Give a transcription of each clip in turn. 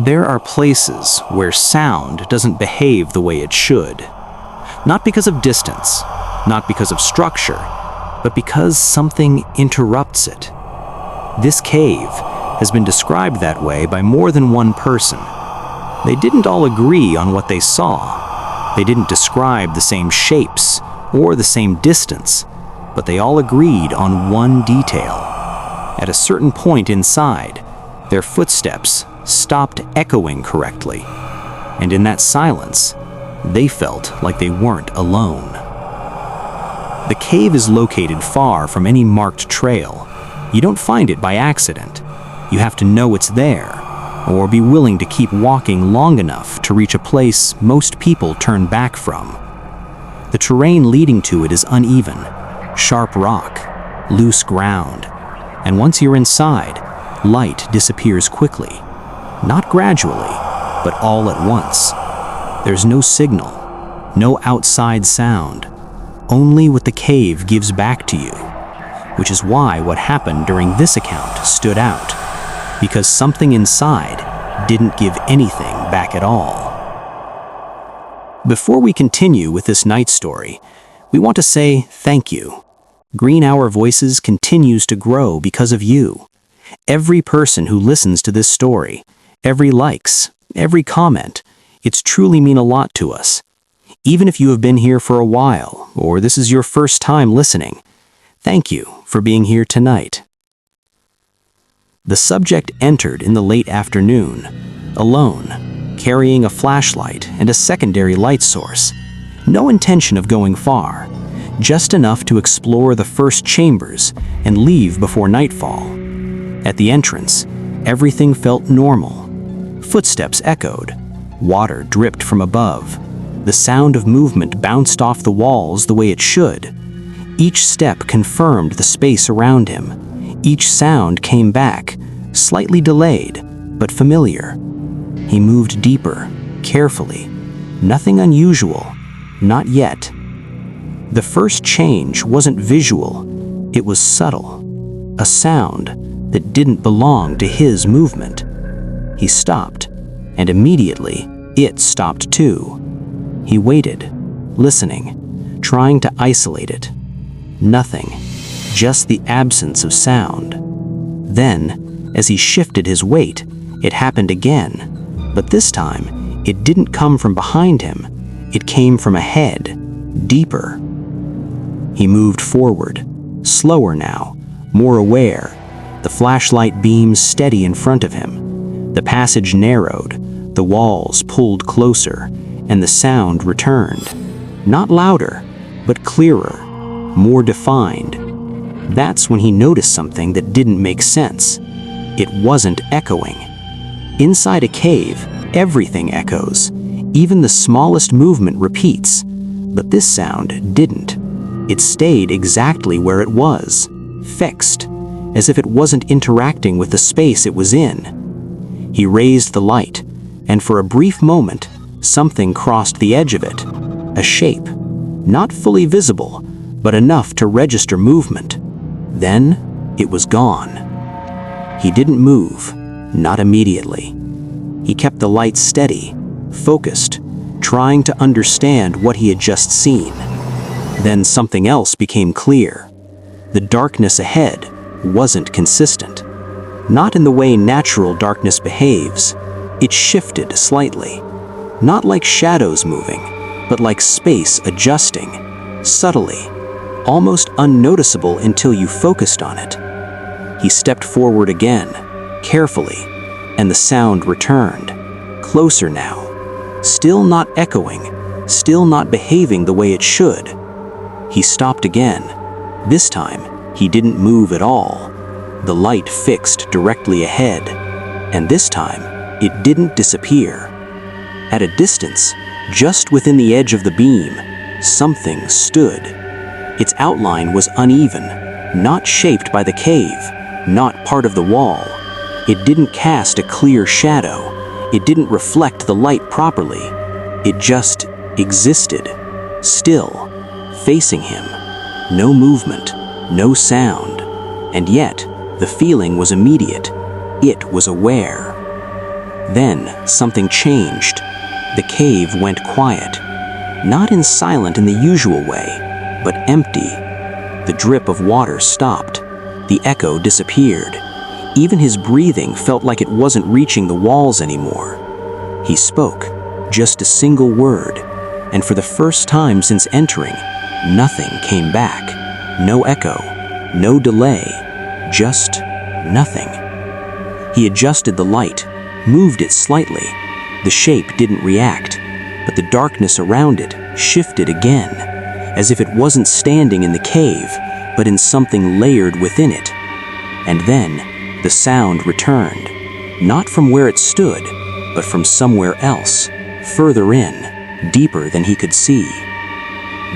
There are places where sound doesn't behave the way it should. Not because of distance, not because of structure, but because something interrupts it. This cave has been described that way by more than one person. They didn't all agree on what they saw. They didn't describe the same shapes or the same distance, but they all agreed on one detail. At a certain point inside, their footsteps stopped echoing correctly, and in that silence, they felt like they weren't alone. The cave is located far from any marked trail. You don't find it by accident. You have to know it's there, or be willing to keep walking long enough to reach a place most people turn back from. The terrain leading to it is uneven, sharp rock, loose ground, and once you're inside, light disappears quickly. Not gradually, but all at once. There's no signal, no outside sound, only what the cave gives back to you, which is why what happened during this account stood out, because something inside didn't give anything back at all. Before we continue with this night story, we want to say thank you. Green Hour Voices continues to grow because of you. Every person who listens to this story, every likes, every comment, it's truly mean a lot to us. Even if you have been here for a while, or this is your first time listening, thank you for being here tonight. The subject entered in the late afternoon, alone, carrying a flashlight and a secondary light source. No intention of going far, just enough to explore the first chambers and leave before nightfall. At the entrance, everything felt normal. Footsteps echoed, water dripped from above, the sound of movement bounced off the walls the way it should. Each step confirmed the space around him. Each sound came back, slightly delayed, but familiar. He moved deeper, carefully. Nothing unusual, not yet. The first change wasn't visual, it was subtle. A sound that didn't belong to his movement. He stopped, and immediately it stopped too. He waited, listening, trying to isolate it. Nothing, just the absence of sound. Then, as he shifted his weight, it happened again, but this time it didn't come from behind him, it came from ahead, deeper. He moved forward, slower now, more aware, the flashlight beam steady in front of him. The passage narrowed, the walls pulled closer, and the sound returned. Not louder, but clearer, more defined. That's when he noticed something that didn't make sense. It wasn't echoing. Inside a cave, everything echoes. Even the smallest movement repeats. But this sound didn't. It stayed exactly where it was, fixed, as if it wasn't interacting with the space it was in. He raised the light, and for a brief moment, something crossed the edge of it. A shape, not fully visible, but enough to register movement. Then, it was gone. He didn't move, not immediately. He kept the light steady, focused, trying to understand what he had just seen. Then something else became clear. The darkness ahead wasn't consistent. Not in the way natural darkness behaves. It shifted slightly. Not like shadows moving, but like space adjusting, subtly, almost unnoticeable until you focused on it. He stepped forward again, carefully, and the sound returned. Closer now. Still not echoing, still not behaving the way it should. He stopped again. This time, he didn't move at all. The light fixed directly ahead, and this time, it didn't disappear. At a distance, just within the edge of the beam, something stood. Its outline was uneven, not shaped by the cave, not part of the wall. It didn't cast a clear shadow. It didn't reflect the light properly. It just existed, still, facing him. No movement, no sound, and yet, the feeling was immediate. It was aware. Then something changed. The cave went quiet. Not silent in the usual way, but empty. The drip of water stopped. The echo disappeared. Even his breathing felt like it wasn't reaching the walls anymore. He spoke, just a single word, and for the first time since entering, nothing came back. No echo, no delay, just nothing. He adjusted the light, moved it slightly. The shape didn't react, but the darkness around it shifted again, as if it wasn't standing in the cave, but in something layered within it. And then, the sound returned, not from where it stood, but from somewhere else, further in, deeper than he could see.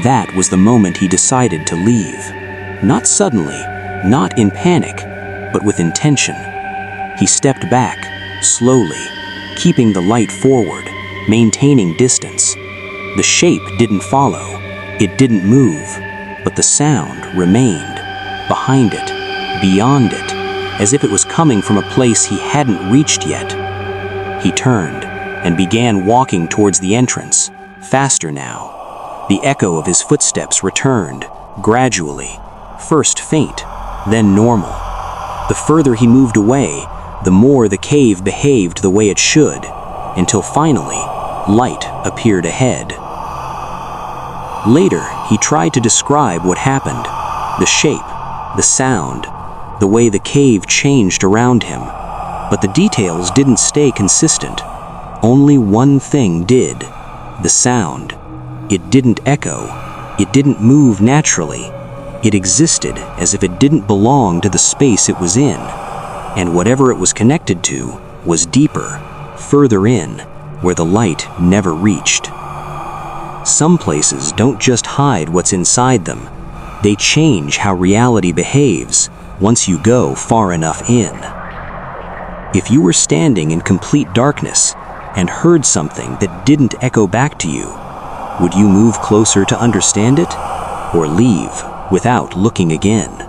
That was the moment he decided to leave. Not suddenly, not in panic, but with intention. He stepped back, slowly, keeping the light forward, maintaining distance. The shape didn't follow, it didn't move, but the sound remained, behind it, beyond it, as if it was coming from a place he hadn't reached yet. He turned and began walking towards the entrance, faster now. The echo of his footsteps returned, gradually, first faint, then normal. The further he moved away, the more the cave behaved the way it should, until finally, light appeared ahead. Later, he tried to describe what happened, the shape, the sound, the way the cave changed around him, but the details didn't stay consistent. Only one thing did, the sound. It didn't echo, it didn't move naturally. It existed as if it didn't belong to the space it was in, and whatever it was connected to was deeper, further in, where the light never reached. Some places don't just hide what's inside them, they change how reality behaves once you go far enough in. If you were standing in complete darkness and heard something that didn't echo back to you, would you move closer to understand it, or leave without looking again?